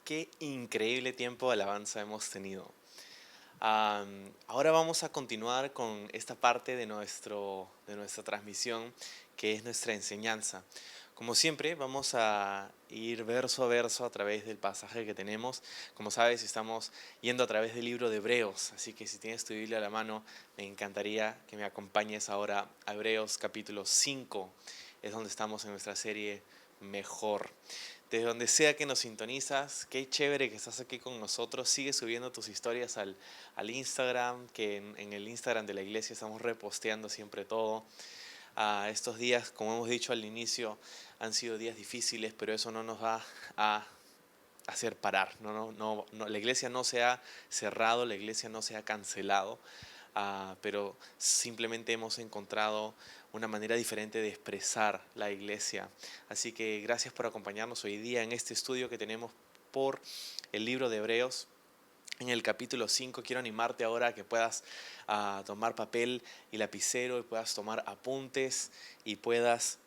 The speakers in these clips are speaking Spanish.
Qué increíble tiempo de alabanza hemos tenido. Ahora vamos a continuar con esta parte de nuestra transmisión, que es nuestra enseñanza. Como siempre, vamos a ir verso a verso a través del pasaje que tenemos. Como sabes, estamos yendo a través del libro de Hebreos, así que si tienes tu Biblia a la mano, me encantaría que me acompañes ahora a Hebreos capítulo 5. Es donde estamos en nuestra serie Mejor. Desde donde sea que nos sintonizas, qué chévere que estás aquí con nosotros. Sigue subiendo tus historias al Instagram, que en el Instagram de la iglesia estamos reposteando siempre todo. Estos días, como hemos dicho al inicio, han sido días difíciles, pero eso no nos va a hacer parar. La iglesia no se ha cerrado, la iglesia no se ha cancelado, pero simplemente hemos encontrado una manera diferente de expresar la iglesia. Así que gracias por acompañarnos hoy día en este estudio que tenemos por el libro de Hebreos. En el capítulo 5 quiero animarte ahora a que puedas tomar papel y lapicero y puedas tomar apuntes y puedas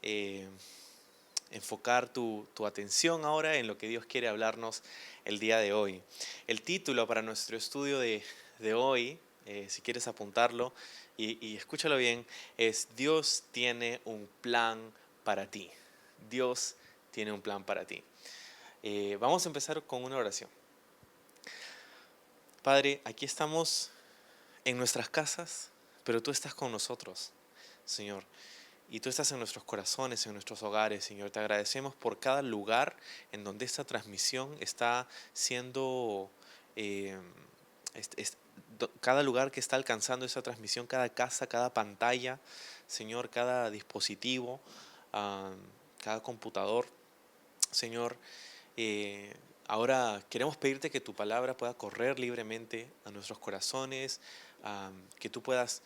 enfocar tu atención ahora en lo que Dios quiere hablarnos el día de hoy. El título para nuestro estudio de hoy, si quieres apuntarlo y escúchalo bien, es Dios tiene un plan para ti. Dios tiene un plan para ti. Vamos a empezar con una oración. Padre, aquí estamos en nuestras casas, pero tú estás con nosotros, Señor. Y tú estás en nuestros corazones, en nuestros hogares, Señor. Te agradecemos por cada lugar en donde esta transmisión está siendo, eh, cada lugar que está alcanzando esa transmisión, cada casa, cada pantalla, Señor, cada dispositivo, ah, cada computador, Señor. eh, Ahora queremos pedirte que tu palabra pueda correr libremente a nuestros corazones, que tú puedas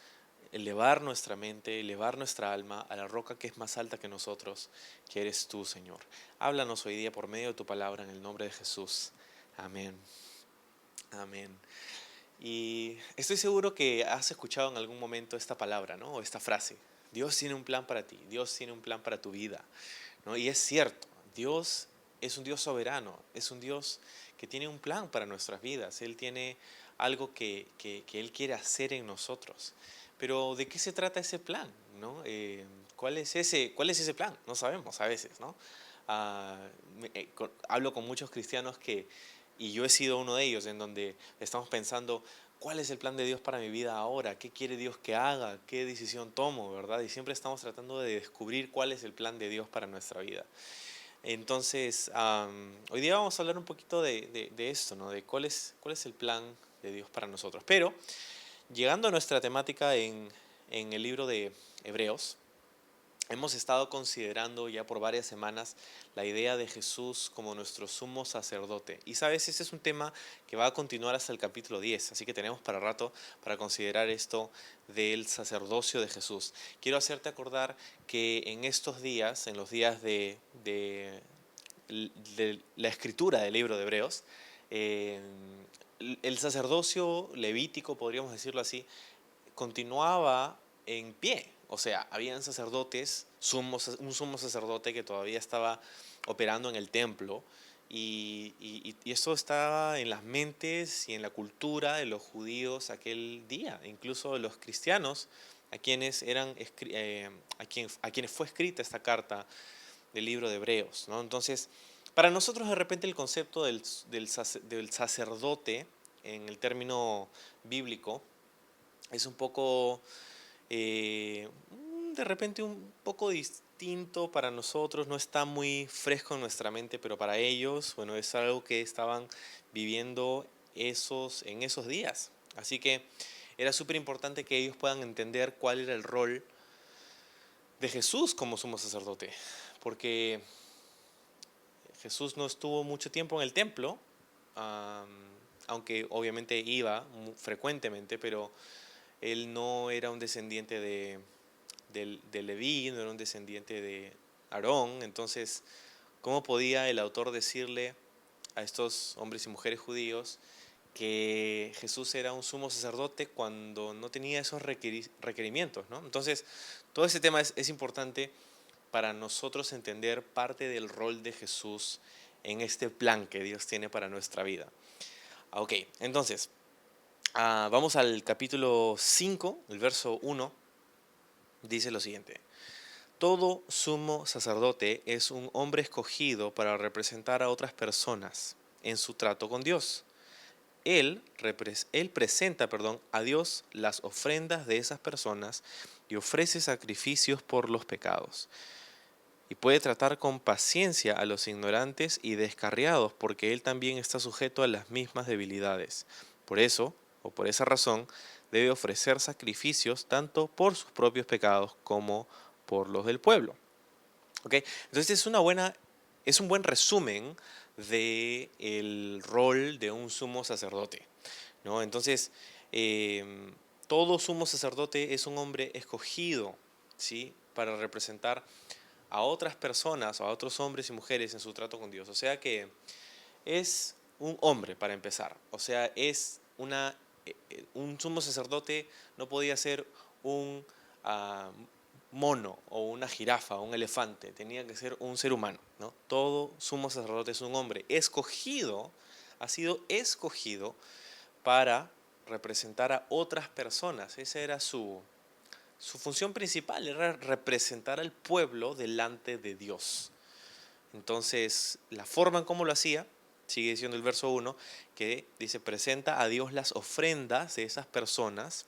elevar nuestra mente, elevar nuestra alma a la roca que es más alta que nosotros, que eres tú, Señor. Háblanos hoy día por medio de tu palabra en el nombre de Jesús. Amén. Amén. Y estoy seguro que has escuchado en algún momento esta palabra, ¿no? O esta frase. Dios tiene un plan para ti, Dios tiene un plan para tu vida, ¿no? Y es cierto, Dios es un Dios soberano, es un Dios que tiene un plan para nuestras vidas. Él tiene algo que Él quiere hacer en nosotros. Pero ¿de qué se trata ese plan? ¿No? Cuál es ese plan? No sabemos a veces, ¿no? Hablo con muchos cristianos y yo he sido uno de ellos, en donde estamos pensando, ¿cuál es el plan de Dios para mi vida ahora? ¿Qué quiere Dios que haga? ¿Qué decisión tomo? ¿Verdad? Y siempre estamos tratando de descubrir cuál es el plan de Dios para nuestra vida. Entonces, hoy día vamos a hablar un poquito de esto, ¿no? De cuál es el plan de Dios para nosotros. Pero, llegando a nuestra temática en el libro de Hebreos, hemos estado considerando ya por varias semanas la idea de Jesús como nuestro sumo sacerdote. Y sabes, ese es un tema que va a continuar hasta el capítulo 10, así que tenemos para rato para considerar esto del sacerdocio de Jesús. Quiero hacerte acordar que en estos días, en los días de la escritura del libro de Hebreos, eh, el sacerdocio levítico, podríamos decirlo así, continuaba en pie. O sea, habían sacerdotes, un sumo sacerdote que todavía estaba operando en el templo y eso estaba en las mentes y en la cultura de los judíos aquel día, incluso de los cristianos a quienes fue escrita esta carta del libro de Hebreos, ¿no? Entonces, para nosotros de repente el concepto del sacerdote en el término bíblico es un poco, de repente un poco distinto para nosotros, no está muy fresco en nuestra mente, pero para ellos, bueno, es algo que estaban viviendo en esos días. Así que era súper importante que ellos puedan entender cuál era el rol de Jesús como sumo sacerdote, porque Jesús no estuvo mucho tiempo en el templo, aunque obviamente iba frecuentemente, pero él no era un descendiente de Leví, no era un descendiente de Aarón. Entonces, ¿cómo podía el autor decirle a estos hombres y mujeres judíos que Jesús era un sumo sacerdote cuando no tenía esos requerimientos, ¿no? Entonces, todo ese tema es importante para nosotros entender parte del rol de Jesús en este plan que Dios tiene para nuestra vida. Ok, entonces, vamos al capítulo 5, el verso 1, dice lo siguiente. Todo sumo sacerdote es un hombre escogido para representar a otras personas en su trato con Dios. Él presenta, a Dios las ofrendas de esas personas y ofrece sacrificios por los pecados. Y puede tratar con paciencia a los ignorantes y descarriados, porque él también está sujeto a las mismas debilidades. Por eso, o por esa razón, debe ofrecer sacrificios tanto por sus propios pecados como por los del pueblo. ¿Ok? Entonces es un buen resumen del rol de un sumo sacerdote, ¿no? Entonces, todo sumo sacerdote es un hombre escogido, ¿sí? Para representar a otras personas o a otros hombres y mujeres en su trato con Dios. O sea que es un hombre para empezar. O sea, un sumo sacerdote no podía ser un ah, mono o una jirafa o un elefante. Tenía que ser un ser humano, ¿no? Todo sumo sacerdote es un hombre escogido, ha sido escogido para representar a otras personas. Esa era su función principal, era representar al pueblo delante de Dios. Entonces, la forma en cómo lo hacía, sigue diciendo el verso 1, que dice, presenta a Dios las ofrendas de esas personas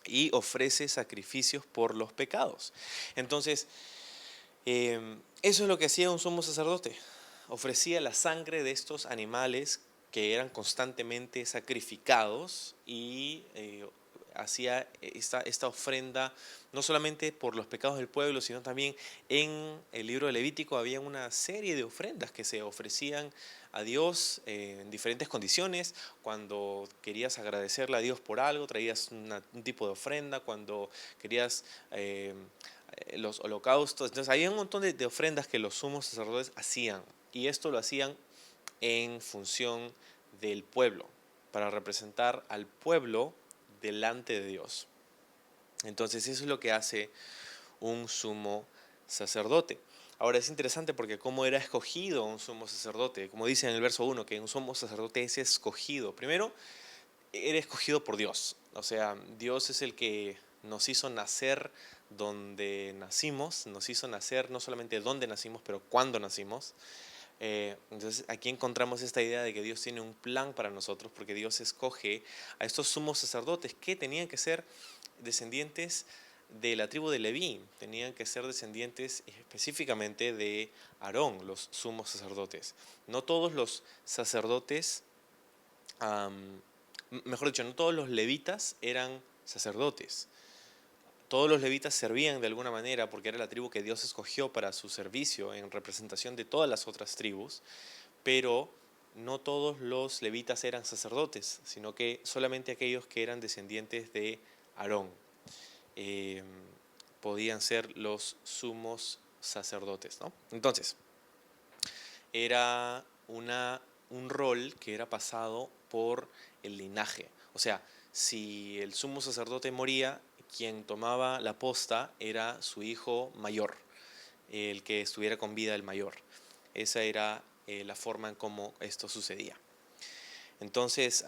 y ofrece sacrificios por los pecados. Entonces, eso es lo que hacía un sumo sacerdote. Ofrecía la sangre de estos animales que eran constantemente sacrificados y hacía esta ofrenda no solamente por los pecados del pueblo, sino también en el libro de Levítico había una serie de ofrendas que se ofrecían a Dios en diferentes condiciones. Cuando querías agradecerle a Dios por algo, traías un tipo de ofrenda. Cuando querías los holocaustos, entonces había un montón de ofrendas que los sumos sacerdotes hacían, y esto lo hacían en función del pueblo, para representar al pueblo delante de Dios. Entonces eso es lo que hace un sumo sacerdote. Ahora es interesante porque cómo era escogido un sumo sacerdote, como dice en el verso 1, que un sumo sacerdote es escogido. Primero, era escogido por Dios, o sea, Dios es el que nos hizo nacer donde nacimos, nos hizo nacer no solamente donde nacimos, pero cuando nacimos. Entonces aquí encontramos esta idea de que Dios tiene un plan para nosotros, porque Dios escoge a estos sumos sacerdotes que tenían que ser descendientes de la tribu de Leví, tenían que ser descendientes específicamente de Aarón, los sumos sacerdotes. No todos los sacerdotes, mejor dicho, no todos los levitas eran sacerdotes. Todos los levitas servían de alguna manera porque era la tribu que Dios escogió para su servicio en representación de todas las otras tribus, pero no todos los levitas eran sacerdotes, sino que solamente aquellos que eran descendientes de Aarón eh, podían ser los sumos sacerdotes, ¿no? Entonces, era un rol que era pasado por el linaje. O sea, si el sumo sacerdote moría, quien tomaba la posta era su hijo mayor, el que estuviera con vida el mayor. Esa era la forma en cómo esto sucedía. Entonces,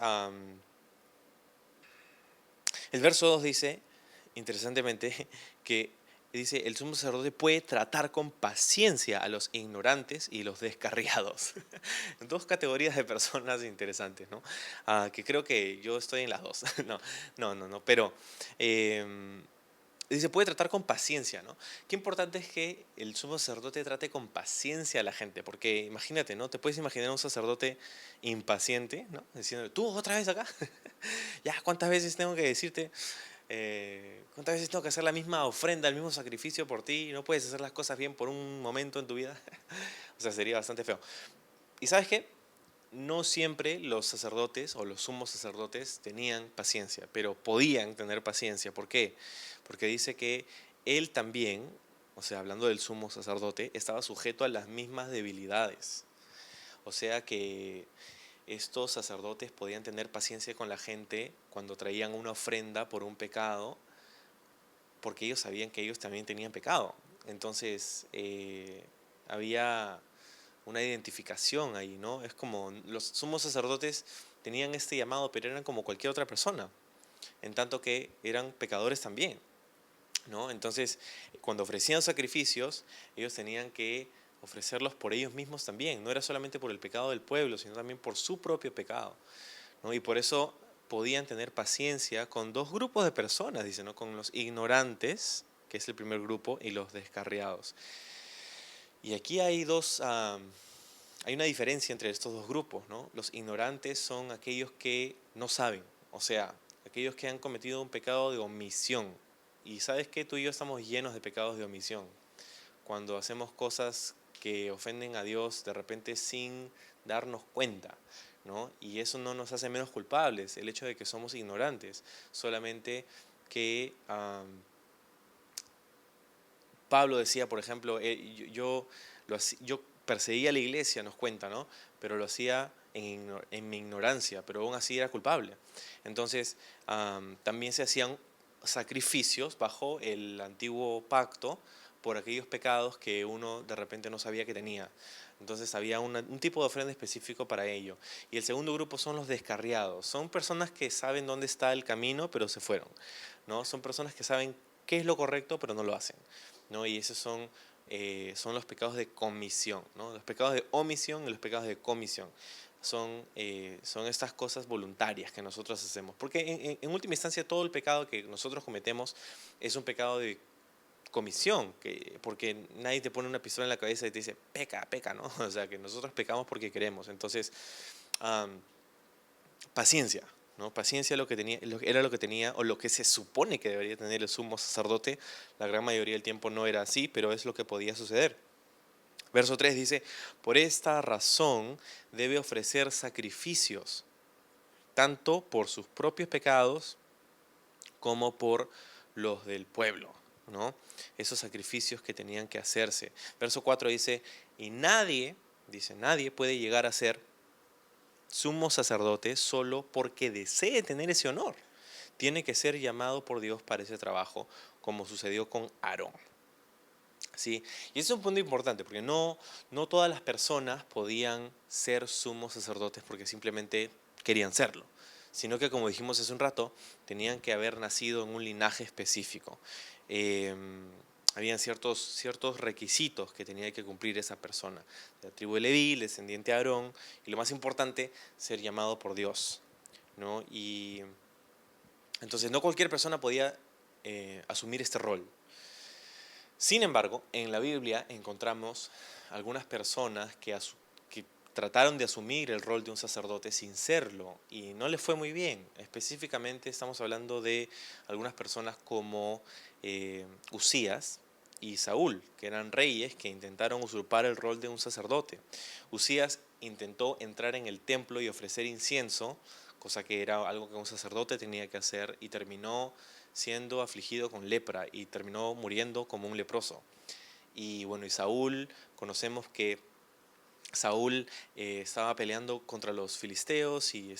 el verso 2 dice, interesantemente, que dice, el sumo sacerdote puede tratar con paciencia a los ignorantes y los descarriados. Dos categorías de personas interesantes, ¿no? Que creo que yo estoy en las dos. No, pero dice, puede tratar con paciencia, ¿no? Qué importante es que el sumo sacerdote trate con paciencia a la gente, porque imagínate, ¿no? Te puedes imaginar un sacerdote impaciente, ¿no? Diciendo, ¿tú otra vez acá? Ya, ¿cuántas veces tengo que decirte? ¿Cuántas veces tengo que hacer la misma ofrenda, el mismo sacrificio por ti? ¿No puedes hacer las cosas bien por un momento en tu vida? O sea, sería bastante feo. ¿Y sabes qué? No siempre los sacerdotes o los sumos sacerdotes tenían paciencia, pero podían tener paciencia. ¿Por qué? Porque dice que él también, o sea, hablando del sumo sacerdote, estaba sujeto a las mismas debilidades. O sea que estos sacerdotes podían tener paciencia con la gente cuando traían una ofrenda por un pecado, porque ellos sabían que ellos también tenían pecado. Entonces, había una identificación ahí, ¿no? Es como los sumos sacerdotes tenían este llamado, pero eran como cualquier otra persona, en tanto que eran pecadores también, ¿no? Entonces, cuando ofrecían sacrificios, ellos tenían que ofrecerlos por ellos mismos también. No era solamente por el pecado del pueblo, sino también por su propio pecado, ¿no? Y por eso podían tener paciencia con dos grupos de personas, dice, ¿no? Con los ignorantes, que es el primer grupo, y los descarriados. Y aquí hay hay una diferencia entre estos dos grupos, ¿no? Los ignorantes son aquellos que no saben, o sea, aquellos que han cometido un pecado de omisión. Y sabes que tú y yo estamos llenos de pecados de omisión. Cuando hacemos cosas que ofenden a Dios de repente sin darnos cuenta, ¿no? Y eso no nos hace menos culpables, el hecho de que somos ignorantes, solamente que Pablo decía, por ejemplo, yo perseguía a la iglesia, nos cuenta, ¿no? Pero lo hacía en mi ignorancia, pero aún así era culpable. Entonces, también se hacían sacrificios bajo el antiguo pacto por aquellos pecados que uno de repente no sabía que tenía. Entonces había un tipo de ofrenda específico para ello. Y el segundo grupo son los descarriados. Son personas que saben dónde está el camino, pero se fueron, ¿no? Son personas que saben qué es lo correcto, pero no lo hacen, ¿no? Y esos son los pecados de comisión, ¿no? Los pecados de omisión y los pecados de comisión. Son estas cosas voluntarias que nosotros hacemos. Porque en última instancia todo el pecado que nosotros cometemos es un pecado de comisión, porque nadie te pone una pistola en la cabeza y te dice, peca, peca, ¿no? O sea, que nosotros pecamos porque queremos. Entonces, am, paciencia, ¿no? Paciencia era lo que tenía, o lo que se supone que debería tener el sumo sacerdote. La gran mayoría del tiempo no era así, pero es lo que podía suceder. Verso 3 dice, por esta razón debe ofrecer sacrificios, tanto por sus propios pecados como por los del pueblo, ¿no? Esos sacrificios que tenían que hacerse. Verso 4 dice, y nadie puede llegar a ser sumo sacerdote solo porque desee tener ese honor. Tiene que ser llamado por Dios para ese trabajo, como sucedió con Aarón. ¿Sí? Y ese es un punto importante, porque no todas las personas podían ser sumos sacerdotes porque simplemente querían serlo, sino que, como dijimos hace un rato, tenían que haber nacido en un linaje específico. Eh, Habían ciertos requisitos que tenía que cumplir esa persona: de la tribu de Leví, descendiente de Aarón, y lo más importante, ser llamado por Dios, ¿no? Y entonces no cualquier persona podía asumir este rol. Sin embargo, en la Biblia encontramos algunas personas que trataron de asumir el rol de un sacerdote sin serlo y no les fue muy bien. Específicamente estamos hablando de algunas personas como Usías y Saúl, que eran reyes que intentaron usurpar el rol de un sacerdote. Usías intentó entrar en el templo y ofrecer incienso, cosa que era algo que un sacerdote tenía que hacer, y terminó siendo afligido con lepra y terminó muriendo como un leproso. Y bueno, y Saúl, conocemos que Saúl estaba peleando contra los filisteos y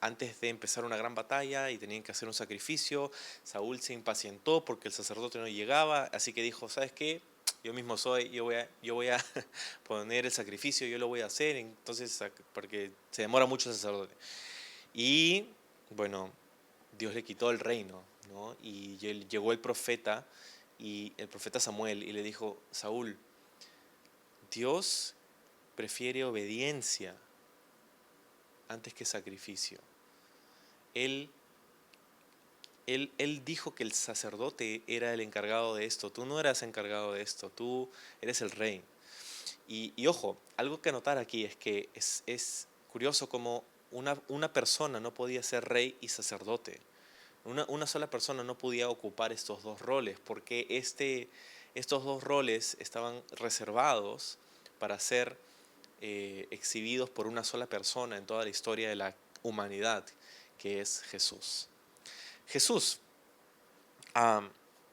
antes de empezar una gran batalla y tenían que hacer un sacrificio. Saúl se impacientó porque el sacerdote no llegaba, así que dijo, ¿sabes qué? Yo mismo soy, yo voy a poner el sacrificio, yo lo voy a hacer, entonces, porque se demora mucho el sacerdote. Y bueno, Dios le quitó el reino, ¿no? Y llegó el profeta Samuel, y le dijo, Saúl, Dios prefiere obediencia antes que sacrificio. Él, él dijo que el sacerdote era el encargado de esto. Tú no eras encargado de esto, tú eres el rey. Y ojo, algo que notar aquí es que es curioso como una persona no podía ser rey y sacerdote. Una sola persona no podía ocupar estos dos roles, porque estos dos roles estaban reservados para ser exhibidos por una sola persona en toda la historia de la humanidad, que es Jesús. Jesús, ah,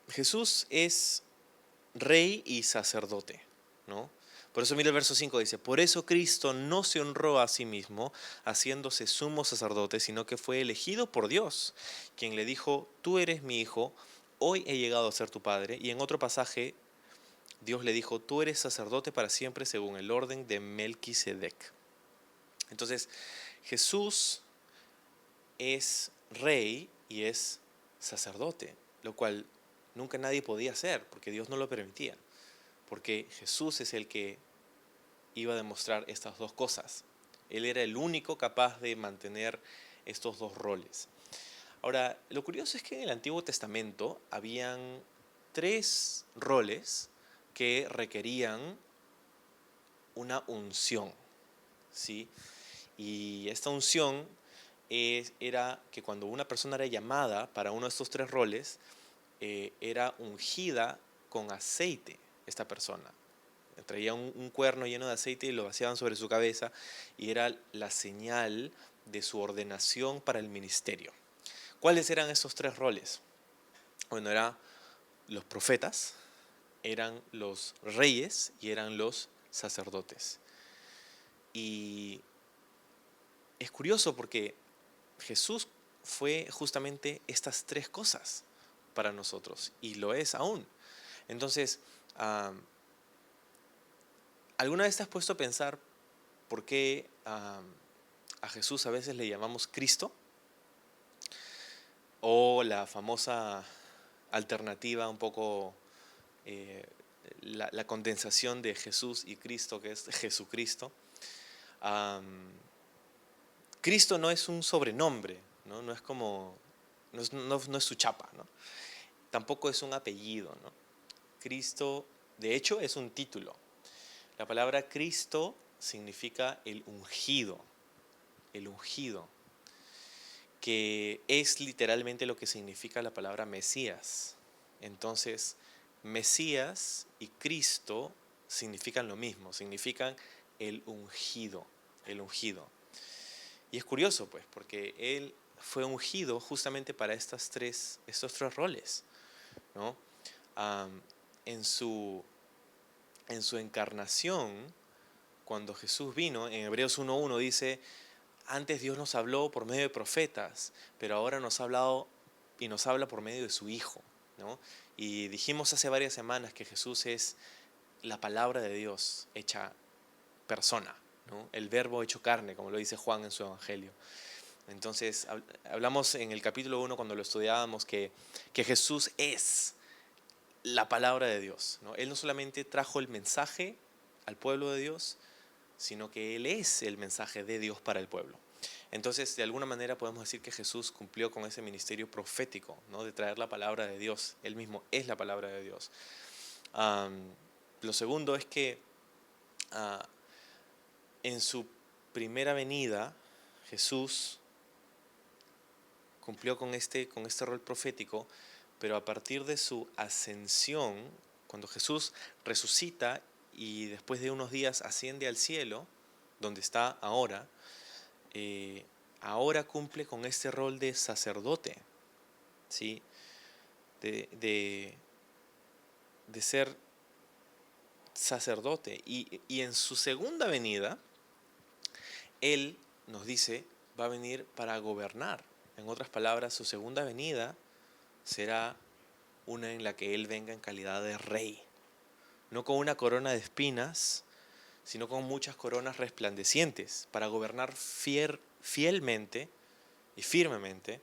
Jesús es rey y sacerdote, ¿no? Por eso mira el verso 5, dice, por eso Cristo no se honró a sí mismo haciéndose sumo sacerdote, sino que fue elegido por Dios, quien le dijo, tú eres mi hijo, hoy he llegado a ser tu padre. Y en otro pasaje Dios le dijo: tú eres sacerdote para siempre según el orden de Melquisedec. Entonces, Jesús es rey y es sacerdote, lo cual nunca nadie podía hacer porque Dios no lo permitía, porque Jesús es el que iba a demostrar estas dos cosas. Él era el único capaz de mantener estos dos roles. Ahora, lo curioso es que en el Antiguo Testamento habían tres roles que requerían una unción, ¿sí? Y esta unción era que cuando una persona era llamada para uno de estos tres roles, era ungida con aceite esta persona. Traía un cuerno lleno de aceite y lo vaciaban sobre su cabeza y era la señal de su ordenación para el ministerio. ¿Cuáles eran esos tres roles? Bueno, eran los profetas, eran los reyes y eran los sacerdotes. Y es curioso porque Jesús fue justamente estas tres cosas para nosotros y lo es aún. Entonces, ¿alguna vez te has puesto a pensar por qué a Jesús a veces le llamamos Cristo? O la famosa alternativa un poco, la condensación de Jesús y Cristo, que es Jesucristo. Cristo no es un sobrenombre, ¿no? No es como, no es su chapa, ¿no? Tampoco es un apellido, ¿no? Cristo, de hecho, es un título. La palabra Cristo significa el ungido, que es literalmente lo que significa la palabra Mesías. Entonces, Mesías y Cristo significan lo mismo, significan el ungido, el ungido. Y es curioso, pues, porque él fue ungido justamente para estos tres roles, ¿no? En su encarnación, cuando Jesús vino, en Hebreos 1:1 dice: antes Dios nos habló por medio de profetas, pero ahora nos ha hablado y nos habla por medio de su Hijo, ¿no? Y dijimos hace varias semanas que Jesús es la palabra de Dios hecha persona, ¿no? El verbo hecho carne, como lo dice Juan en su Evangelio. Entonces, hablamos en el capítulo 1 cuando lo estudiábamos que Jesús es la palabra de Dios, ¿no? Él no solamente trajo el mensaje al pueblo de Dios, sino que Él es el mensaje de Dios para el pueblo. Entonces, de alguna manera podemos decir que Jesús cumplió con ese ministerio profético, ¿no? De traer la palabra de Dios. Él mismo es la palabra de Dios. Lo segundo es que en su primera venida, Jesús cumplió con este rol profético, pero a partir de su ascensión, cuando Jesús resucita y después de unos días asciende al cielo, donde está ahora, ahora cumple con este rol de sacerdote, ¿sí? De ser sacerdote. Y en su segunda venida, Él nos dice, va a venir para gobernar. En otras palabras, su segunda venida será una en la que Él venga en calidad de rey. No con una corona de espinas, sino con muchas coronas resplandecientes, para gobernar fielmente y firmemente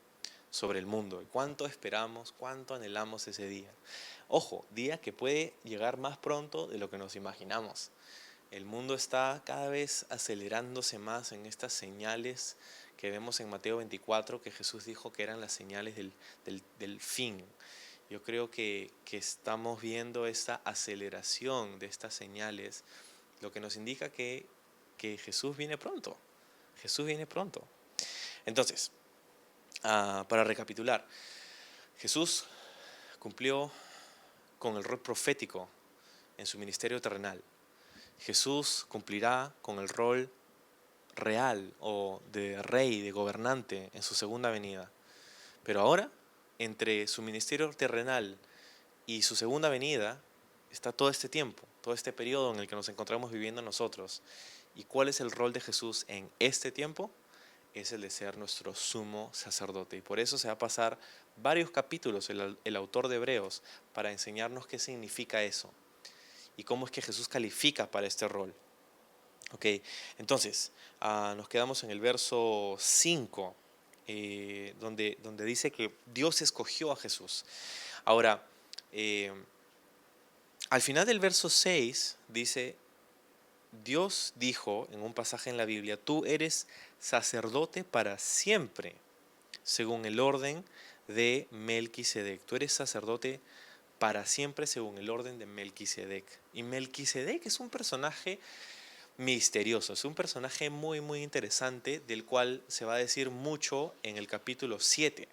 sobre el mundo. ¿Y cuánto esperamos, cuánto anhelamos ese día? Ojo, día que puede llegar más pronto de lo que nos imaginamos. El mundo está cada vez acelerándose más en estas señales que vemos en Mateo 24, que Jesús dijo que eran las señales del fin. Yo creo que estamos viendo esta aceleración de estas señales, lo que nos indica que Jesús viene pronto. Jesús viene pronto. Entonces, para recapitular, Jesús cumplió con el rol profético en su ministerio terrenal. Jesús cumplirá con el rol real o de rey, de gobernante en su segunda venida. Pero ahora, entre su ministerio terrenal y su segunda venida, está todo este tiempo, todo este periodo en el que nos encontramos viviendo nosotros. ¿Y cuál es el rol de Jesús en este tiempo? Es el de ser nuestro sumo sacerdote. Y por eso se va a pasar varios capítulos el autor de Hebreos para enseñarnos qué significa eso. y cómo es que Jesús califica para este rol. Ok, entonces nos quedamos en el verso 5, donde dice que Dios escogió a Jesús. Ahora, eh, al final del verso 6 dice, Dios dijo en un pasaje en la Biblia, tú eres sacerdote para siempre, según el orden de Melquisedec. Tú eres sacerdote para siempre según el orden de Melquisedec. Y Melquisedec es un personaje misterioso, es un personaje muy muy interesante del cual se va a decir mucho en el capítulo 7.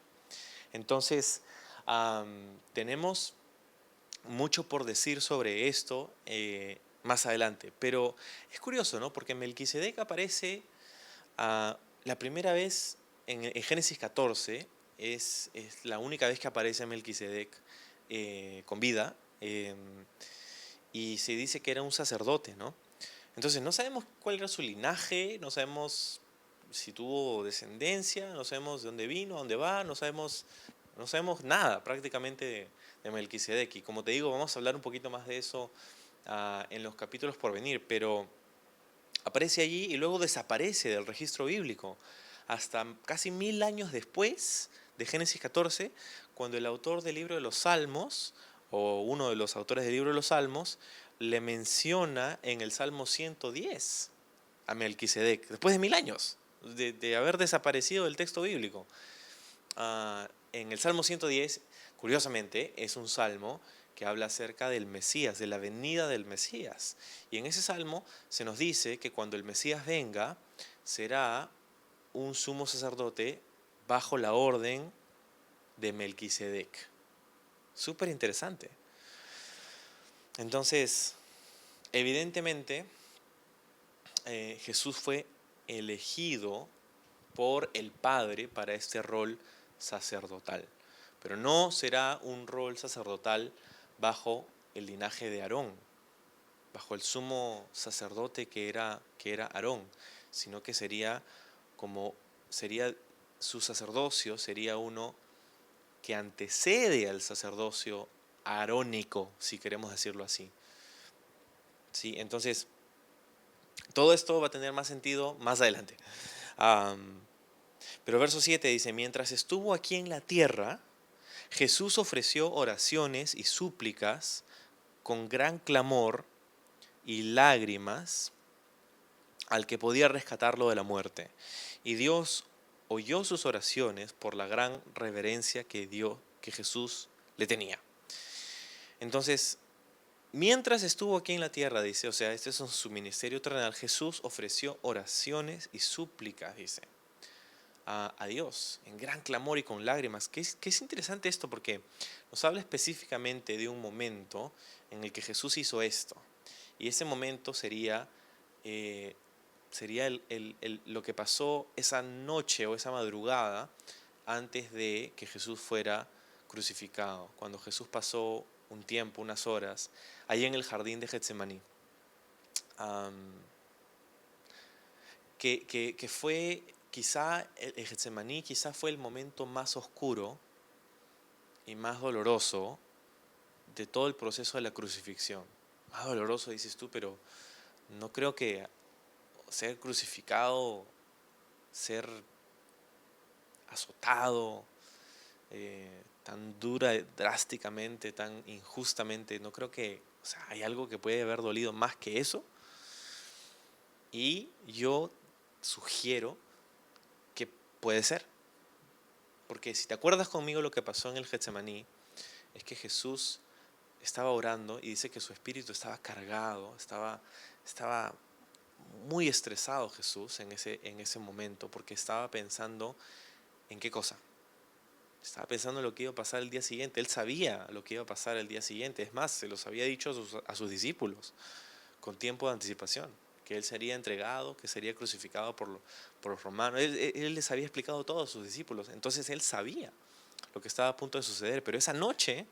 Entonces, tenemos mucho por decir sobre esto más adelante, pero es curioso, ¿no? Porque Melquisedec aparece la primera vez en Génesis 14, es la única vez que aparece Melquisedec con vida, y se dice que era un sacerdote, ¿no? Entonces no sabemos cuál era su linaje, no sabemos si tuvo descendencia, no sabemos de dónde vino, dónde va, no sabemos nada prácticamente de Melquisedec. Y como te digo, vamos a hablar un poquito más de eso en los capítulos por venir, pero aparece allí y luego desaparece del registro bíblico hasta casi 1000 años después de Génesis 14, cuando el autor del libro de los Salmos, o uno de los autores del libro de los Salmos, le menciona en el Salmo 110 a Melquisedec, después de 1000 años de haber desaparecido del texto bíblico. En el Salmo 110, curiosamente, es un salmo que habla acerca del Mesías, de la venida del Mesías. Y en ese salmo se nos dice que cuando el Mesías venga, será un sumo sacerdote bajo la orden de Melquisedec. Súper interesante. Entonces, evidentemente, Jesús fue elegido por el Padre para este rol sacerdotal. Pero no será un rol sacerdotal bajo el linaje de Aarón, bajo el sumo sacerdote que era Aarón, sino que sería su sacerdocio, sería uno que antecede al sacerdocio arónico, si queremos decirlo así. ¿Sí? Entonces, todo esto va a tener más sentido más adelante. Pero verso 7 dice, mientras estuvo aquí en la tierra, Jesús ofreció oraciones y súplicas con gran clamor y lágrimas al que podía rescatarlo de la muerte. Y Dios oyó sus oraciones por la gran reverencia que Jesús le tenía. Entonces, mientras estuvo aquí en la tierra, dice, o sea, este es su ministerio terrenal, Jesús ofreció oraciones y súplicas, dice, a Dios, en gran clamor y con lágrimas. Que es interesante esto porque nos habla específicamente de un momento en el que Jesús hizo esto. Y ese momento sería lo que pasó esa noche o esa madrugada antes de que Jesús fuera crucificado, cuando Jesús pasó un tiempo, unas horas, ahí en el jardín de Getsemaní. Que fue quizá el Getsemaní, quizá fue el momento más oscuro y más doloroso de todo el proceso de la crucifixión. Más doloroso dices tú, pero no creo que ser crucificado, ser azotado tan dura, drásticamente, tan injustamente, no creo que, o sea, hay algo que puede haber dolido más que eso. Y yo sugiero que puede ser, porque si te acuerdas conmigo lo que pasó en el Getsemaní, es que Jesús estaba orando y dice que su espíritu estaba cargado, estaba muy estresado Jesús en ese momento, porque estaba pensando en qué cosa. Estaba pensando en lo que iba a pasar el día siguiente. Él sabía lo que iba a pasar el día siguiente. Es más, se los había dicho a sus discípulos con tiempo de anticipación, que él sería entregado, que sería crucificado por los romanos. Él les había explicado todo a sus discípulos. Entonces él sabía lo que estaba a punto de suceder. Pero esa noche,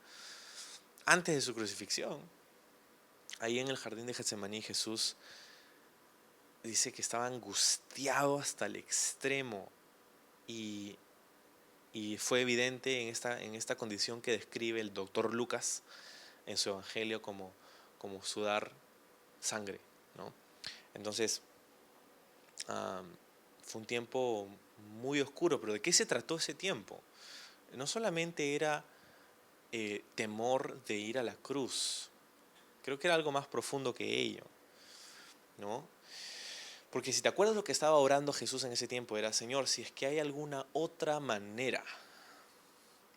antes de su crucifixión, ahí en el jardín de Getsemaní, Jesús dice que estaba angustiado hasta el extremo. Y fue evidente en esta condición que describe el doctor Lucas en su evangelio como como sudar sangre, ¿no? Entonces, fue un tiempo muy oscuro, pero ¿de qué se trató ese tiempo? No solamente era temor de ir a la cruz, creo que era algo más profundo que ello, ¿no? Porque si te acuerdas lo que estaba orando Jesús en ese tiempo era, Señor, si es que hay alguna otra manera,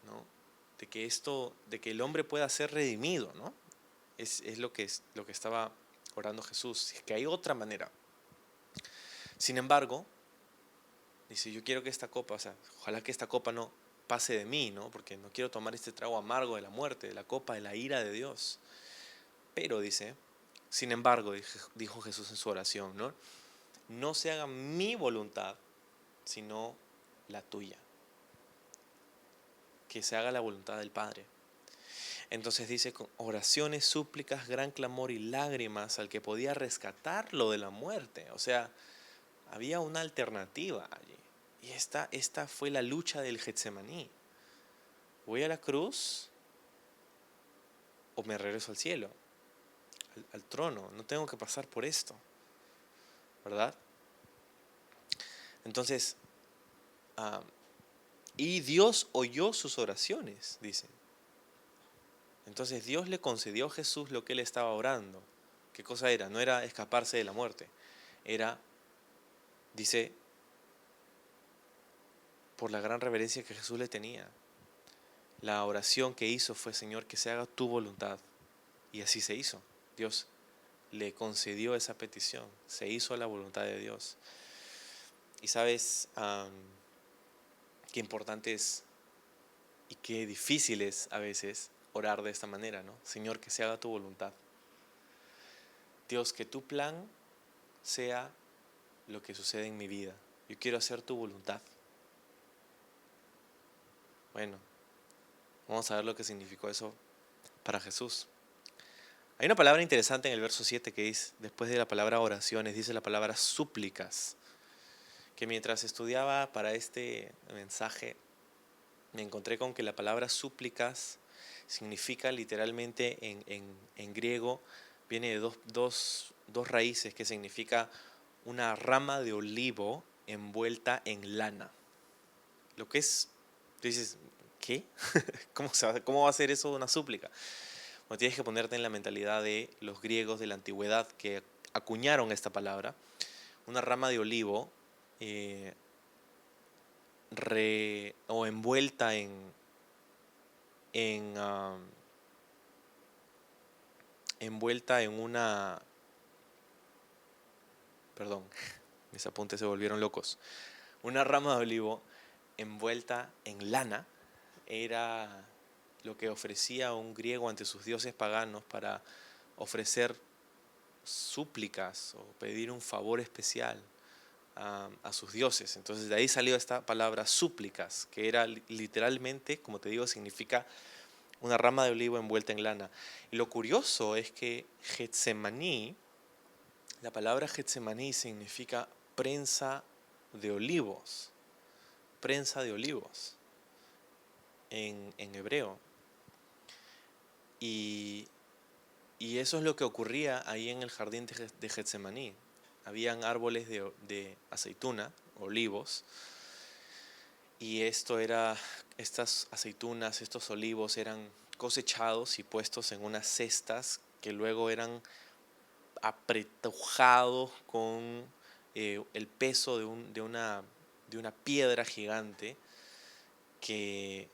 ¿no? De que el hombre pueda ser redimido, ¿no? Es lo que estaba orando Jesús, si es que hay otra manera. Sin embargo, dice, yo quiero que esta copa, o sea, ojalá que esta copa no pase de mí, ¿no? Porque no quiero tomar este trago amargo de la muerte, de la copa de la ira de Dios. Pero dice, sin embargo, dijo Jesús en su oración, ¿no? No se haga mi voluntad, sino la tuya. Que se haga la voluntad del Padre. Entonces dice, con oraciones, súplicas, gran clamor y lágrimas al que podía rescatarlo de la muerte. O sea, había una alternativa allí. Y esta fue la lucha del Getsemaní. ¿Voy a la cruz o me regreso al cielo, al trono? No tengo que pasar por esto, ¿verdad? Entonces, y Dios oyó sus oraciones, dice. Entonces Dios le concedió a Jesús lo que él estaba orando. ¿Qué cosa era? No era escaparse de la muerte. Era, dice, por la gran reverencia que Jesús le tenía. La oración que hizo fue, Señor, que se haga tu voluntad. Y así se hizo. Dios le concedió esa petición. Se hizo la voluntad de Dios. Y sabes qué importante es y qué difícil es a veces orar de esta manera, ¿no? Señor, que se haga tu voluntad. Dios, que tu plan sea lo que sucede en mi vida. Yo quiero hacer tu voluntad. Bueno, vamos a ver lo que significó eso para Jesús. Hay una palabra interesante en el verso 7 que dice, después de la palabra oraciones, dice la palabra súplicas. Que mientras estudiaba para este mensaje, me encontré con que la palabra súplicas significa literalmente en griego, viene de dos raíces que significa una rama de olivo envuelta en lana. Lo que es, tú dices, ¿qué? ¿Cómo va a ser eso una súplica? Bueno, tienes que ponerte en la mentalidad de los griegos de la antigüedad que acuñaron esta palabra. Una rama de olivo o envuelta en envuelta en una, perdón, mis apuntes se volvieron locos. Una rama de olivo envuelta en lana era lo que ofrecía un griego ante sus dioses paganos para ofrecer súplicas o pedir un favor especial a sus dioses. Entonces de ahí salió esta palabra súplicas, que era literalmente, como te digo, significa una rama de olivo envuelta en lana. Y lo curioso es que Getsemaní, la palabra Getsemaní significa prensa de olivos, prensa de olivos en hebreo. Y eso es lo que ocurría ahí en el jardín de Getsemaní. Habían árboles de aceituna, olivos, y estas aceitunas, estos olivos eran cosechados y puestos en unas cestas que luego eran apretujados con el peso de una piedra gigante que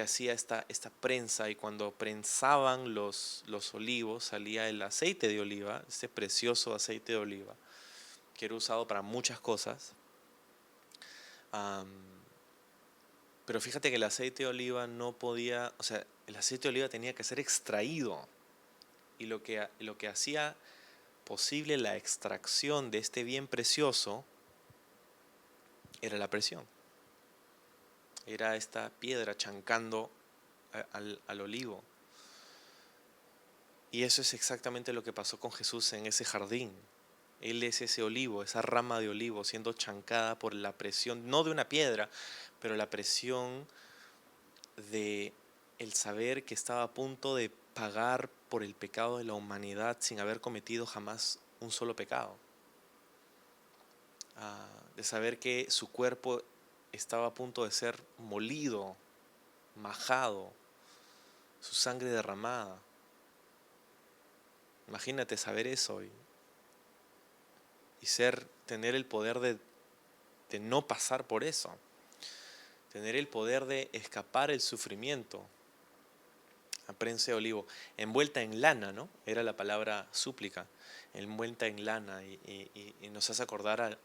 hacía esta prensa, y cuando prensaban los olivos salía el aceite de oliva, este precioso aceite de oliva que era usado para muchas cosas. Pero fíjate que el aceite de oliva no podía, o sea, el aceite de oliva tenía que ser extraído, y lo que hacía posible la extracción de este bien precioso era la presión. Era esta piedra chancando al olivo. Y eso es exactamente lo que pasó con Jesús en ese jardín. Él es ese olivo, esa rama de olivo siendo chancada por la presión, no de una piedra, pero la presión de el saber que estaba a punto de pagar por el pecado de la humanidad sin haber cometido jamás un solo pecado. De saber que su cuerpo estaba a punto de ser molido, majado, su sangre derramada. Imagínate saber eso y tener el poder de no pasar por eso, tener el poder de escapar el sufrimiento. La prensa de olivo, envuelta en lana, ¿no? Era la palabra súplica, envuelta en lana, y nos hace acordar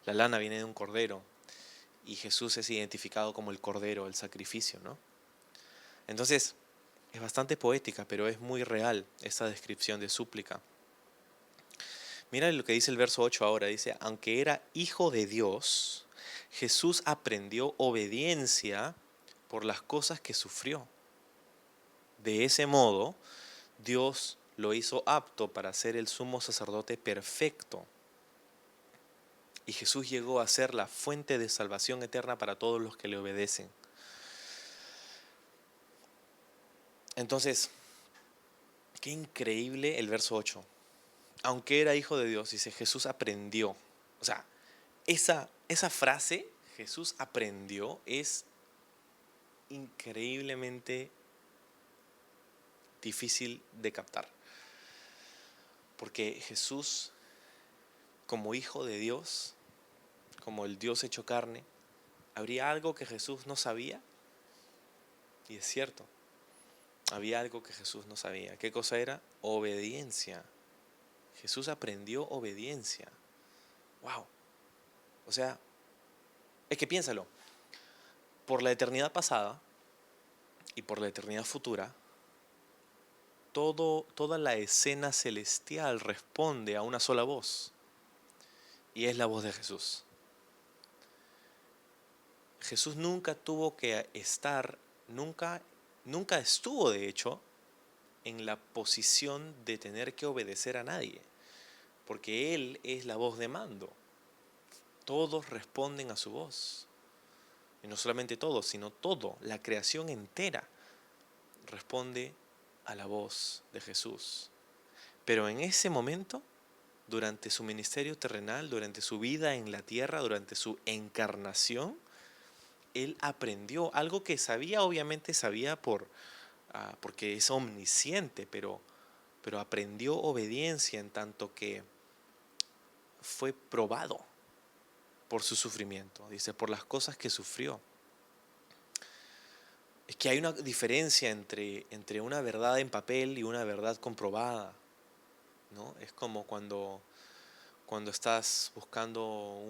la lana viene de un cordero, y Jesús es identificado como el cordero, el sacrificio, ¿no? Entonces, es bastante poética, pero es muy real esa descripción de súplica. Mira lo que dice el verso 8 ahora, dice, aunque era hijo de Dios, Jesús aprendió obediencia por las cosas que sufrió. De ese modo, Dios lo hizo apto para ser el sumo sacerdote perfecto. Y Jesús llegó a ser la fuente de salvación eterna para todos los que le obedecen. Entonces, qué increíble el verso 8. Aunque era hijo de Dios, dice, Jesús aprendió. O sea, esa frase, Jesús aprendió, es increíblemente difícil de captar. Porque Jesús, como hijo de Dios, como el Dios hecho carne, ¿habría algo que Jesús no sabía? Y es cierto, había algo que Jesús no sabía. ¿Qué cosa era? Obediencia. Jesús aprendió obediencia. ¡Wow! O sea, es que piénsalo. Por la eternidad pasada y por la eternidad futura, toda la escena celestial responde a una sola voz. Y es la voz de Jesús. Jesús nunca tuvo que estar, nunca estuvo de hecho en la posición de tener que obedecer a nadie, porque Él es la voz de mando. Todos responden a su voz. Y no solamente todos, sino todo, la creación entera responde a la voz de Jesús. Pero en ese momento, durante su ministerio terrenal, durante su vida en la tierra, durante su encarnación, Él aprendió algo que sabía, obviamente sabía porque es omnisciente, pero aprendió obediencia en tanto que fue probado por su sufrimiento, dice, por las cosas que sufrió. Es que hay una diferencia entre una verdad en papel y una verdad comprobada, ¿no? Es como cuando estás buscando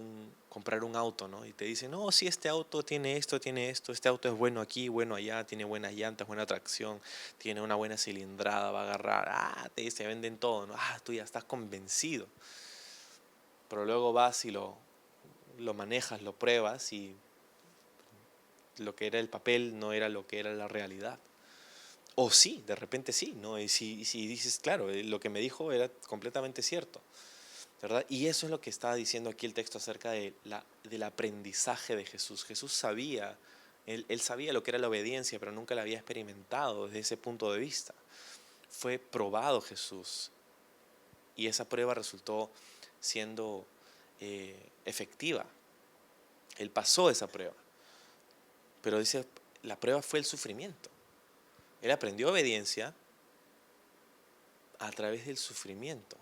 comprar un auto, ¿no? Y te dicen, no, sí, este auto tiene esto, este auto es bueno aquí, bueno allá, tiene buenas llantas, buena tracción, tiene una buena cilindrada, va a agarrar, te venden todo, ¿no? Tú ya estás convencido. Pero luego vas y lo manejas, lo pruebas y lo que era el papel no era lo que era la realidad. O sí, de repente sí, ¿no? Y si dices, claro, lo que me dijo era completamente cierto, ¿verdad? Y eso es lo que está diciendo aquí el texto acerca del aprendizaje de Jesús. Jesús sabía, él sabía lo que era la obediencia, pero nunca la había experimentado desde ese punto de vista. Fue probado Jesús y esa prueba resultó siendo efectiva. Él pasó esa prueba, pero dice, la prueba fue el sufrimiento. Él aprendió obediencia a través del sufrimiento.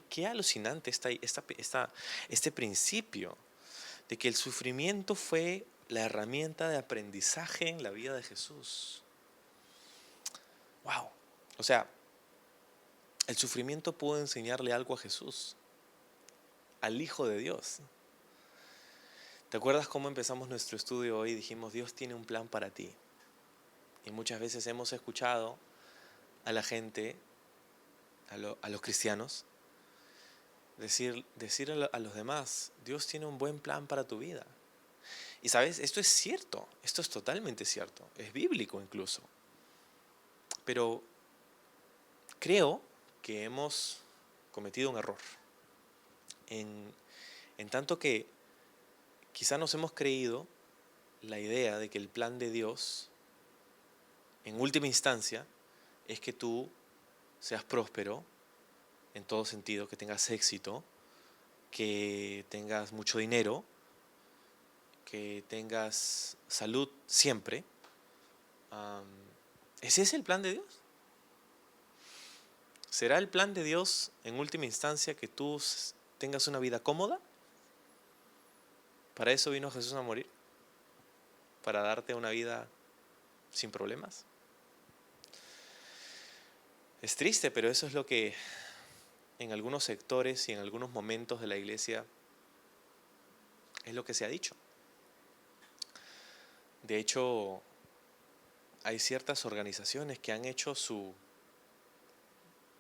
Qué alucinante este principio de que el sufrimiento fue la herramienta de aprendizaje en la vida de Jesús. ¡Wow! O sea, el sufrimiento pudo enseñarle algo a Jesús, al Hijo de Dios. ¿Te acuerdas cómo empezamos nuestro estudio hoy? Dijimos, Dios tiene un plan para ti. Y muchas veces hemos escuchado a la gente, a los cristianos, decir a los demás, Dios tiene un buen plan para tu vida. Y sabes, esto es cierto, esto es totalmente cierto, es bíblico incluso. Pero creo que hemos cometido un error. En tanto que quizá nos hemos creído la idea de que el plan de Dios en última instancia, es que tú seas próspero en todo sentido, que tengas éxito, que tengas mucho dinero, que tengas salud siempre. Am, ¿Ese es el plan de Dios? ¿Será el plan de Dios en última instancia que tú tengas una vida cómoda? ¿Para eso vino Jesús a morir? ¿Para darte una vida sin problemas? Es triste, pero eso es lo que en algunos sectores y en algunos momentos de la iglesia es lo que se ha dicho. De hecho, hay ciertas organizaciones que han hecho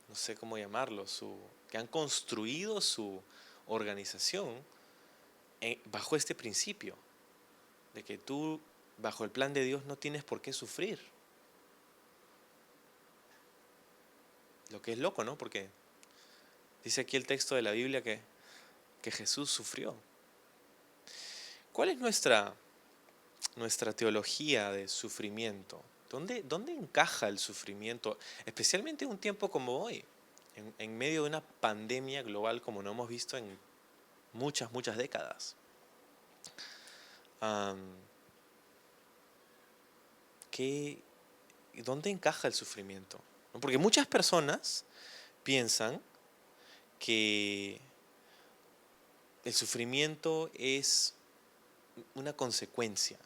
no sé cómo llamarlo, que han construido su organización bajo este principio, de que tú, bajo el plan de Dios, no tienes por qué sufrir. Lo que es loco, ¿no? Porque dice aquí el texto de la Biblia que Jesús sufrió. ¿Cuál es nuestra teología de sufrimiento? ¿Dónde encaja el sufrimiento? Especialmente en un tiempo como hoy, en medio de una pandemia global como no hemos visto en muchas décadas. Am, ¿Dónde encaja el sufrimiento? ¿No? Porque muchas personas piensan que el sufrimiento es una consecuencia,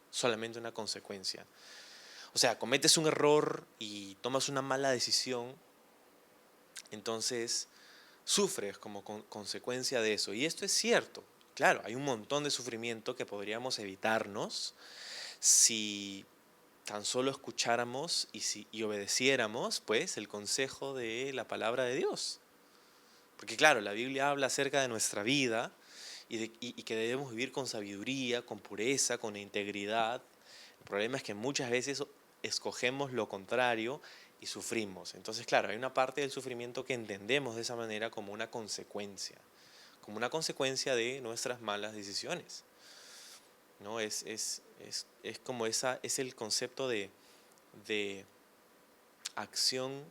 solamente una consecuencia. O sea, cometes un error y tomas una mala decisión, entonces sufres como consecuencia de eso. Y esto es cierto. Claro, hay un montón de sufrimiento que podríamos evitarnos si tan solo escucháramos y obedeciéramos, pues, el consejo de la palabra de Dios. Porque claro, la Biblia habla acerca de nuestra vida y que debemos vivir con sabiduría, con pureza, con integridad. El problema es que muchas veces escogemos lo contrario y sufrimos. Entonces, claro, hay una parte del sufrimiento que entendemos de esa manera como una consecuencia de nuestras malas decisiones. ¿No? Es como es el concepto de acción,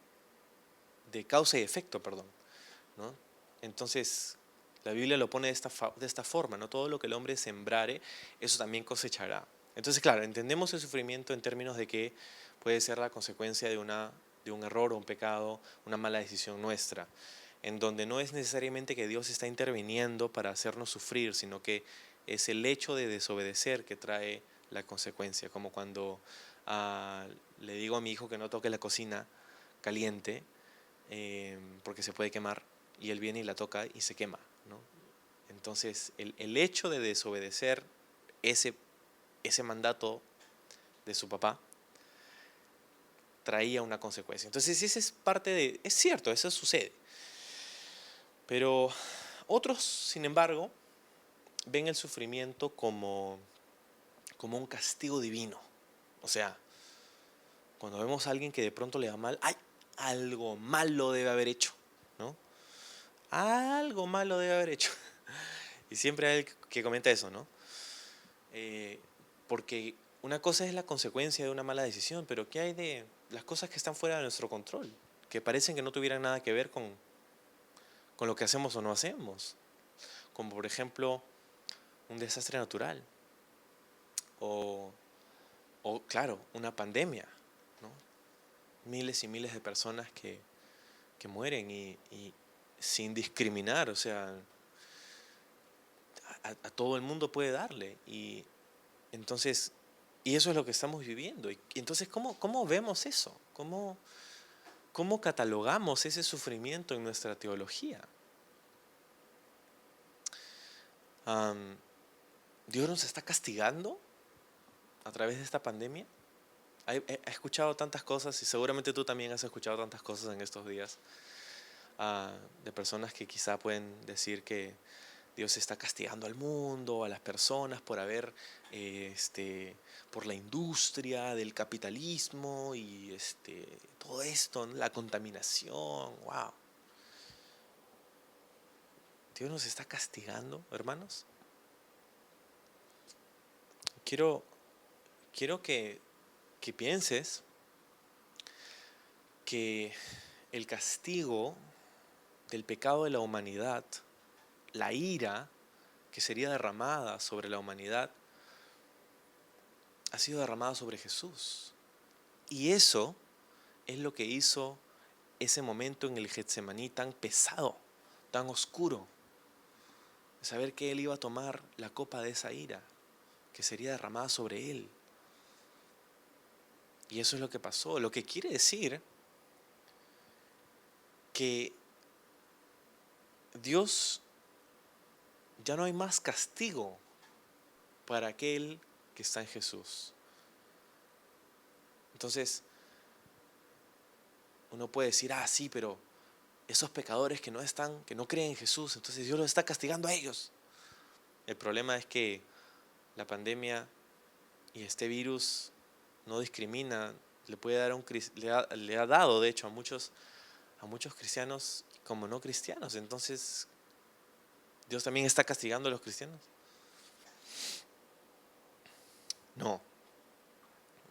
de causa y efecto, perdón, ¿no? Entonces, la Biblia lo pone de esta forma, ¿no? Todo lo que el hombre sembrare, eso también cosechará. Entonces, claro, entendemos el sufrimiento en términos de que puede ser la consecuencia de un error o un pecado, una mala decisión nuestra, en donde no es necesariamente que Dios está interviniendo para hacernos sufrir, sino que es el hecho de desobedecer que trae la consecuencia, como cuando ah, le digo a mi hijo que no toque la cocina caliente porque se puede quemar, y él viene y la toca y se quema, ¿no? Entonces, el hecho de desobedecer ese, ese mandato de su papá traía una consecuencia. Entonces, esa es parte de... Es cierto, eso sucede. Pero otros, sin embargo, ven el sufrimiento como un castigo divino. O sea, cuando vemos a alguien que de pronto le va mal, ¡ay! Algo malo debe haber hecho, ¿no? Algo malo debe haber hecho. Y siempre hay alguien que comenta eso, ¿no? Eh, Porque una cosa es la consecuencia de una mala decisión, pero ¿qué hay de las cosas que están fuera de nuestro control? Que parecen que no tuvieran nada que ver con lo que hacemos o no hacemos. Como por ejemplo un desastre natural o, o claro, una pandemia, ¿no? Miles y miles de personas que mueren y sin discriminar, o sea, a todo el mundo puede darle. Y entonces, y eso es lo que estamos viviendo. Y entonces, ¿cómo vemos eso? ¿Cómo catalogamos ese sufrimiento en nuestra teología? Am, ¿Dios nos está castigando a través de esta pandemia? He escuchado tantas cosas y seguramente tú también has escuchado tantas cosas en estos días de personas que quizá pueden decir que Dios está castigando al mundo, a las personas por por la industria del capitalismo y todo esto, ¿no? La contaminación, wow. Dios nos está castigando, hermanos. Quiero, quiero que que pienses que el castigo del pecado de la humanidad, la ira que sería derramada sobre la humanidad, ha sido derramada sobre Jesús. Y eso es lo que hizo ese momento en el Getsemaní tan pesado, tan oscuro, de saber que Él iba a tomar la copa de esa ira, que sería derramada sobre Él. Y eso es lo que pasó, lo que quiere decir que Dios, ya no hay más castigo para aquel que está en Jesús. Entonces, uno puede decir, sí, pero esos pecadores que no creen en Jesús, entonces Dios los está castigando a ellos. El problema es que la pandemia y este virus no discrimina, le puede dar le ha dado de hecho a muchos cristianos como no cristianos. Entonces, ¿Dios también está castigando a los cristianos? No,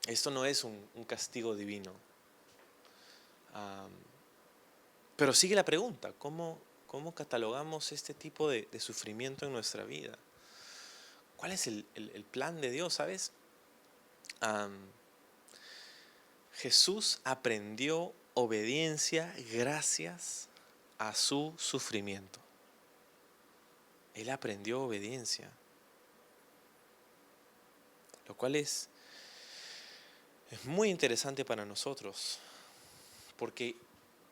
esto no es un castigo divino. Pero sigue la pregunta, ¿cómo catalogamos este tipo de sufrimiento en nuestra vida? ¿Cuál es el plan de Dios, sabes? Jesús aprendió obediencia gracias a su sufrimiento. Él aprendió obediencia, lo cual es muy interesante para nosotros, porque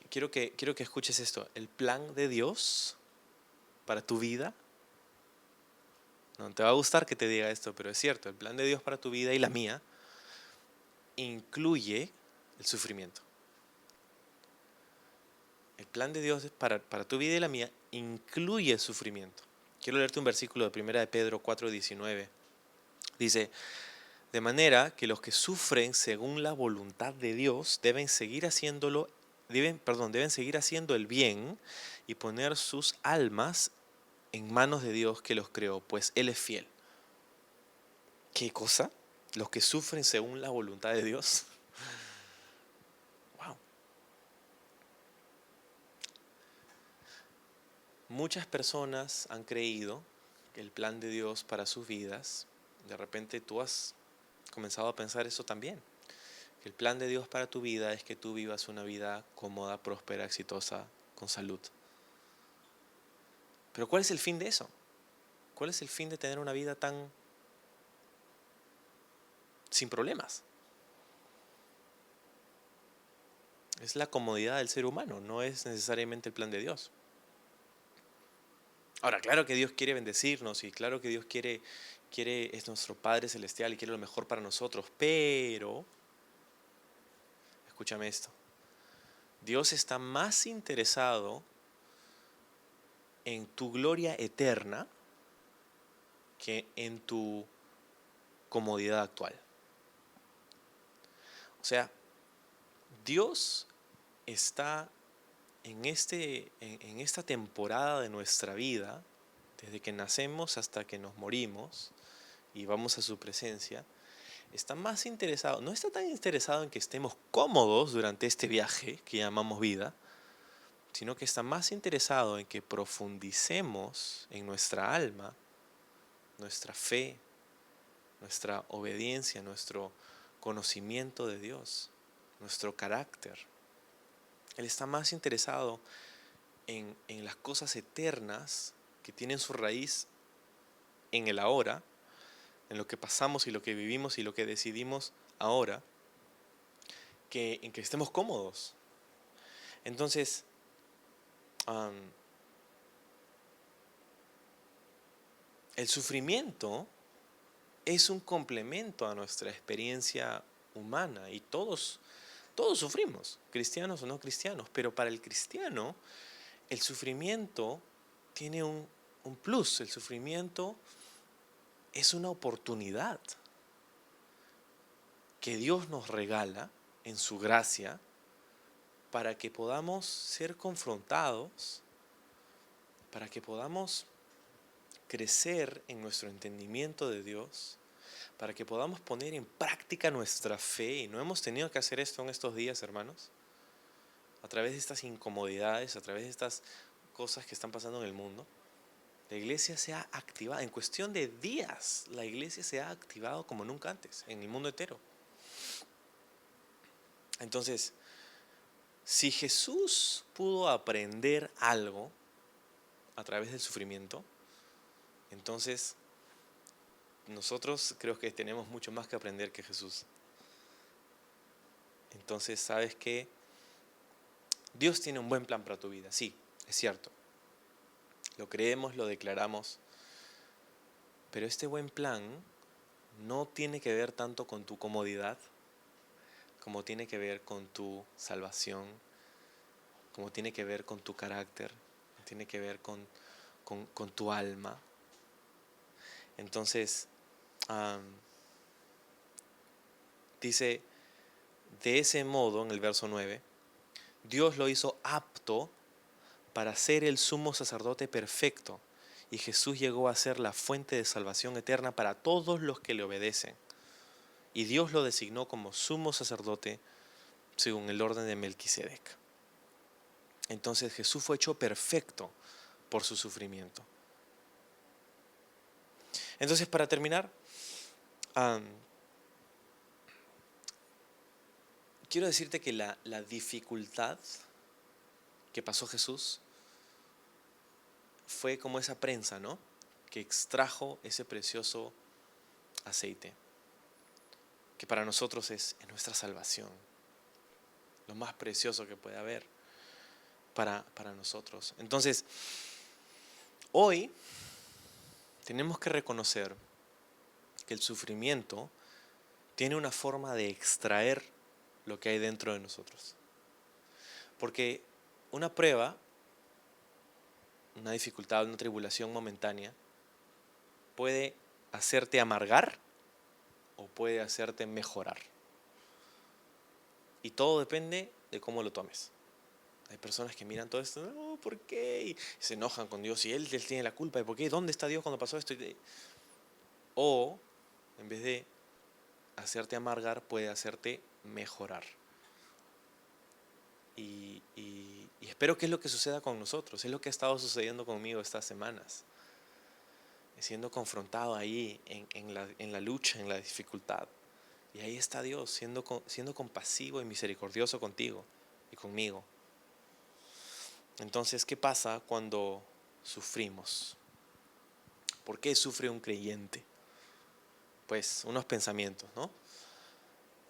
quiero que escuches esto. El plan de Dios para tu vida, no te va a gustar que te diga esto, pero es cierto, el plan de Dios para tu vida y la mía incluye el sufrimiento. El plan de Dios para tu vida y la mía incluye el sufrimiento. Quiero leerte un versículo de 1 de Pedro 4:19. Dice, de manera que los que sufren según la voluntad de Dios deben seguir haciendo el bien y poner sus almas en manos de Dios que los creó, pues Él es fiel. ¿Qué cosa? Los que sufren según la voluntad de Dios. Wow. Muchas personas han creído que el plan de Dios para sus vidas, de repente tú has comenzado a pensar eso también, que el plan de Dios para tu vida es que tú vivas una vida cómoda, próspera, exitosa, con salud. Pero ¿cuál es el fin de eso? ¿Cuál es el fin de tener una vida tan sin problemas? Es la comodidad del ser humano, no es necesariamente el plan de Dios. Ahora, claro que Dios quiere bendecirnos y claro que Dios es nuestro Padre Celestial y quiere lo mejor para nosotros, pero, escúchame esto, Dios está más interesado en tu gloria eterna que en tu comodidad actual. O sea, Dios está en esta temporada de nuestra vida, desde que nacemos hasta que nos morimos y vamos a su presencia, está más interesado, no está tan interesado en que estemos cómodos durante este viaje que llamamos vida, sino que está más interesado en que profundicemos en nuestra alma, nuestra fe, nuestra obediencia, nuestro conocimiento de Dios, nuestro carácter. Él está más interesado en las cosas eternas que tienen su raíz en el ahora, en lo que pasamos y lo que vivimos y lo que decidimos ahora, que en que estemos cómodos. Entonces, el sufrimiento es un complemento a nuestra experiencia humana y todos sufrimos, cristianos o no cristianos, pero para el cristiano el sufrimiento tiene un plus. El sufrimiento es una oportunidad que Dios nos regala en su gracia para que podamos ser confrontados, para que podamos crecer en nuestro entendimiento de Dios, para que podamos poner en práctica nuestra fe. Y no hemos tenido que hacer esto en estos días, hermanos. A través de estas incomodidades, a través de estas cosas que están pasando en el mundo, la iglesia se ha activado. En cuestión de días, la iglesia se ha activado como nunca antes, en el mundo entero. Entonces, si Jesús pudo aprender algo a través del sufrimiento, entonces nosotros creo que tenemos mucho más que aprender que Jesús. Entonces, ¿sabes qué? Dios tiene un buen plan para tu vida, sí, es cierto. Lo creemos, lo declaramos, pero este buen plan no tiene que ver tanto con tu comodidad, como tiene que ver con tu salvación, como tiene que ver con tu carácter, tiene que ver con tu alma. Entonces, dice, de ese modo, en el verso 9, Dios lo hizo apto para ser el sumo sacerdote perfecto, y Jesús llegó a ser la fuente de salvación eterna para todos los que le obedecen. Y Dios lo designó como sumo sacerdote según el orden de Melquisedec. Entonces Jesús fue hecho perfecto por su sufrimiento. Entonces, para terminar, quiero decirte que la dificultad que pasó Jesús fue como esa prensa, ¿no?, que extrajo ese precioso aceite, que para nosotros es nuestra salvación, lo más precioso que puede haber para nosotros. Entonces, hoy tenemos que reconocer que el sufrimiento tiene una forma de extraer lo que hay dentro de nosotros. Porque una prueba, una dificultad, una tribulación momentánea, puede hacerte amargar o puede hacerte mejorar. Y todo depende de cómo lo tomes. Hay personas que miran todo esto, no, ¿por qué? Y se enojan con Dios y él tiene la culpa de por qué, ¿dónde está Dios cuando pasó esto? O, en vez de hacerte amargar, puede hacerte mejorar. Y espero que es lo que suceda con nosotros, es lo que ha estado sucediendo conmigo estas semanas. Siendo confrontado ahí en la lucha, en la dificultad. Y ahí está Dios, siendo compasivo y misericordioso contigo y conmigo. Entonces, ¿qué pasa cuando sufrimos? ¿Por qué sufre un creyente? Pues unos pensamientos, ¿no?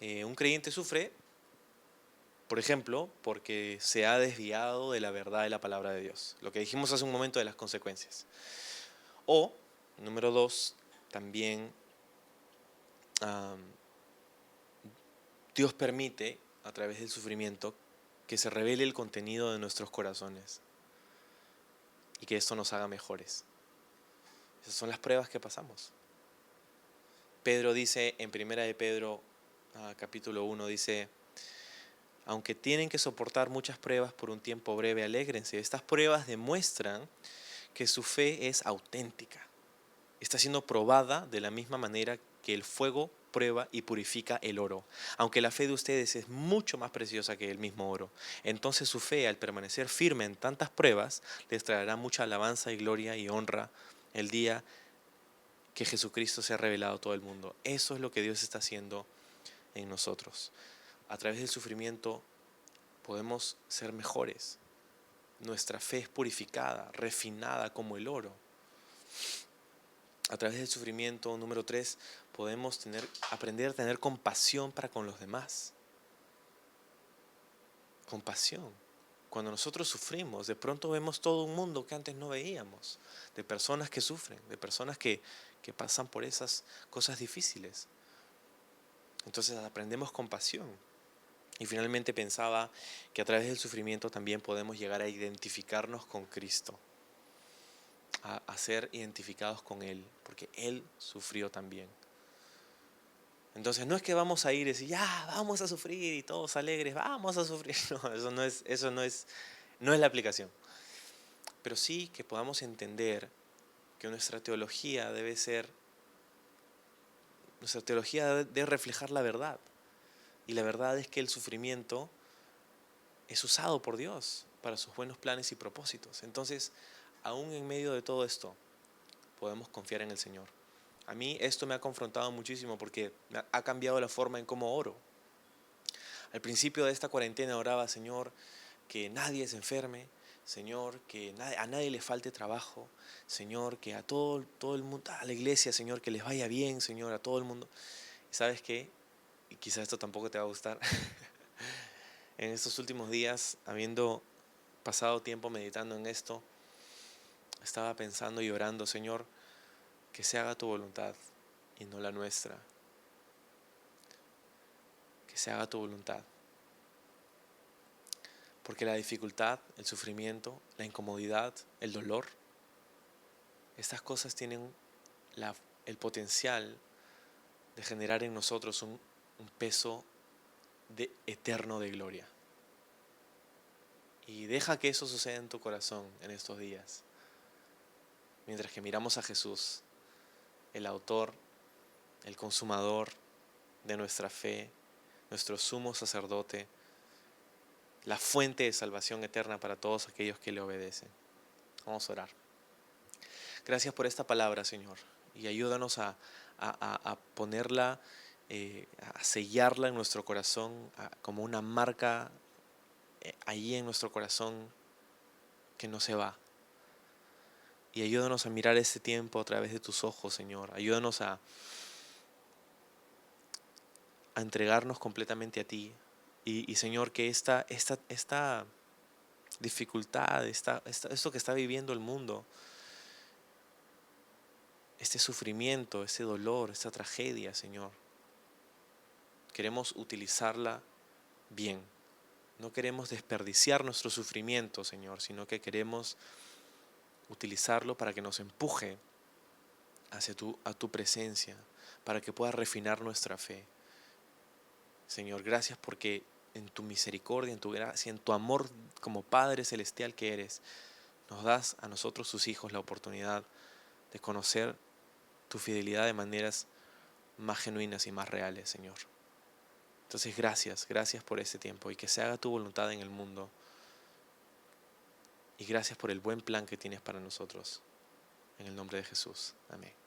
Un creyente sufre, por ejemplo, porque se ha desviado de la verdad de la palabra de Dios. Lo que dijimos hace un momento de las consecuencias. O, número 2, también Dios permite, a través del sufrimiento, que se revele el contenido de nuestros corazones y que esto nos haga mejores. Esas son las pruebas que pasamos. Pedro dice en 1 de Pedro, capítulo 1, dice, aunque tienen que soportar muchas pruebas por un tiempo breve, alégrense. Estas pruebas demuestran que su fe es auténtica. Está siendo probada de la misma manera que el fuego prueba y purifica el oro. Aunque la fe de ustedes es mucho más preciosa que el mismo oro, entonces su fe, al permanecer firme en tantas pruebas, les traerá mucha alabanza y gloria y honra el día que Jesucristo se ha revelado a todo el mundo. Eso es lo que Dios está haciendo en nosotros. A través del sufrimiento podemos ser mejores. Nuestra fe es purificada, refinada como el oro. A través del sufrimiento, número 3, podemos aprender a tener compasión para con los demás. Compasión. Cuando nosotros sufrimos, de pronto vemos todo un mundo que antes no veíamos, de personas que sufren, de personas que pasan por esas cosas difíciles. Entonces aprendemos compasión. Y finalmente pensaba que a través del sufrimiento también podemos llegar a identificarnos con Cristo, a ser identificados con Él, porque Él sufrió también. Entonces no es que vamos a ir y decir, ya, vamos a sufrir y todos alegres, vamos a sufrir. No, eso no es la aplicación. Pero sí que podamos entender que nuestra teología debe ser Nuestra teología debe reflejar la verdad. Y la verdad es que el sufrimiento es usado por Dios para sus buenos planes y propósitos. Entonces, aún en medio de todo esto, podemos confiar en el Señor. A mí esto me ha confrontado muchísimo porque ha cambiado la forma en cómo oro. Al principio de esta cuarentena oraba: Señor, que nadie se enferme, Señor, que a nadie le falte trabajo, Señor, que a todo el mundo, a la iglesia, Señor, que les vaya bien, Señor, a todo el mundo. ¿Y sabes qué? Y quizás esto tampoco te va a gustar. En estos últimos días, habiendo pasado tiempo meditando en esto, estaba pensando y orando: Señor, que se haga tu voluntad y no la nuestra. Que se haga tu voluntad. Porque la dificultad, el sufrimiento, la incomodidad, el dolor, estas cosas tienen el potencial de generar en nosotros un peso eterno de gloria. Y deja que eso suceda en tu corazón en estos días. Mientras que miramos a Jesús, el autor, el consumador de nuestra fe, nuestro sumo sacerdote, la fuente de salvación eterna para todos aquellos que le obedecen. Vamos a orar. Gracias por esta palabra, Señor, y ayúdanos a ponerla, a sellarla en nuestro corazón, como una marca allí en nuestro corazón que no se va. Y ayúdanos a mirar este tiempo a través de tus ojos, Señor. Ayúdanos a entregarnos completamente a ti. Y Señor, que esta dificultad, esto que está viviendo el mundo, este sufrimiento, este dolor, esta tragedia, Señor, queremos utilizarla bien. No queremos desperdiciar nuestro sufrimiento, Señor, sino que queremos utilizarlo para que nos empuje a tu presencia, para que pueda refinar nuestra fe. Señor, gracias porque en tu misericordia, en tu gracia, en tu amor como Padre celestial que eres, nos das a nosotros, tus hijos, la oportunidad de conocer tu fidelidad de maneras más genuinas y más reales, Señor. Entonces, gracias por este tiempo y que se haga tu voluntad en el mundo. Y gracias por el buen plan que tienes para nosotros. En el nombre de Jesús. Amén.